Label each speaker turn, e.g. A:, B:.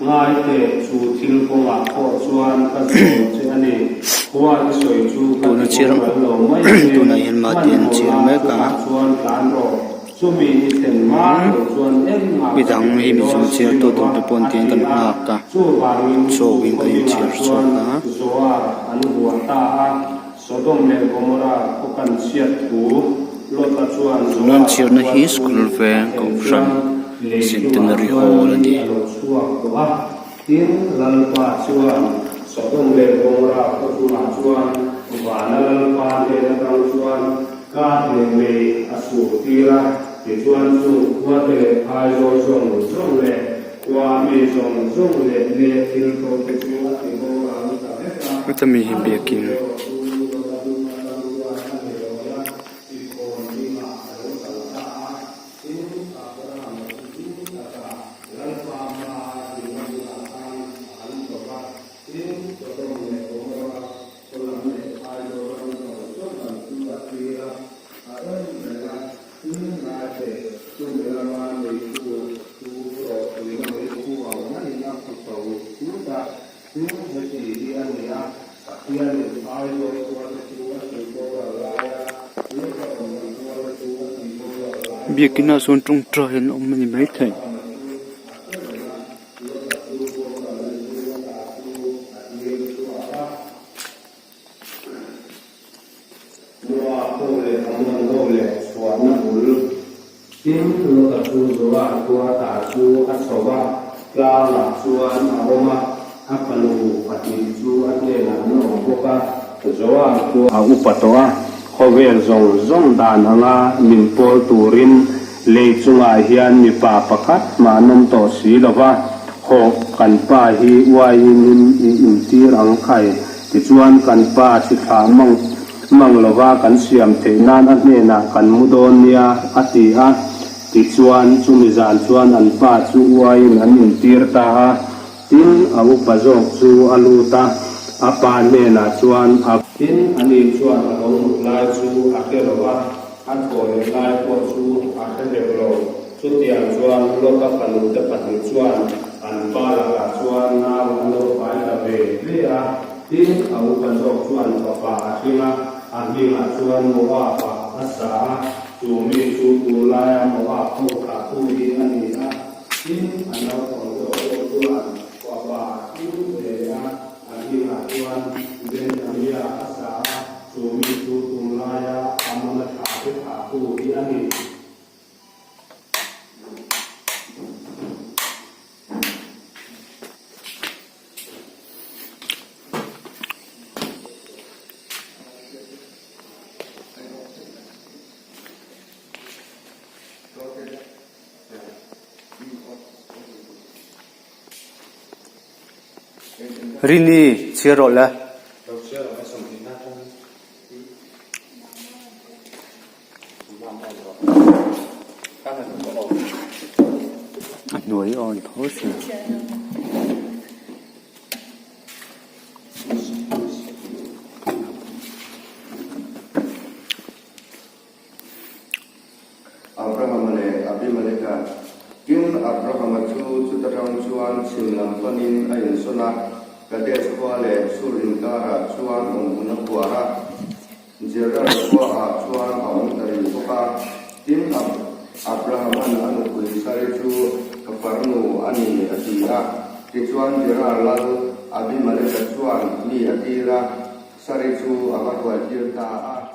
A: ngay te chu thil konga ko chuan ka zo che ani huwa soi chu ka lo mai tu na hin ma tin chi me ka chuan kan ro sumi iten ma chuan em ma
B: bidang hi mi chu chi to to pe pon tin kan na ka so win ka chi so ka
A: zo a anu huwa ta a Sodom le Gomora ko kan siat tu lota chuan
B: non chir na hi school ve ko ran centenary hall ani
A: tin lalpa chuan Sodom le Gomora ko chuan wana lalpa le tang chuan ka me asu tira ti chuan chu wa te ai zo zong le wa me zong le til ko te chu ti ho ang ta
B: ta mi hi bekin biakina son trung train om ni mai thai
A: tin lo ta chu zo wa tua ta chu a so wa la la chuan a roma a palu pati chu a le la no ko ka zo wa tu a upatoa khovel zong dan anga min pol turin le chunga hian mi pa pakhat manom to si lova ho kan pa hi wai in tir ang khai ti chuan kan pa chi tha mang lova kan siam the nan a ne na kan mudon nia ati a ti chuan chumi zan chuan an pa chu wai an in tir ta tin a upazok chu aluta apa ne na chuan a tin ani chuan a lo lai chu a ke lova an ko le lai ko chu a ke le lo chu tiang chuan lo ka panu te panu chuan an pa la chuan na lo pai la ve le a tin a upazok chuan pa a hinga a hinga chuan mo wa pa asa chu mi chu tu lai mo wa ko ka tu hi ani a tin an lo ko lo chuan wa pa chu le a hinga chuan ben amia asa chu mi chu tu lai a amana tha pe tha tu hi ani
B: rini chero la nuôi on thốt gì
C: Abraham le Abimeleka kin Abraham chu tarang chuan simlam panin ain sona kades khwale surin kara chuan ongna kwara jera kwa chuan ong tari boka tin Abraham anu kui sare chu kaparnu ani atia ti chuan jera lal Abimeleka chuan ni atira sare chu abatwa tirta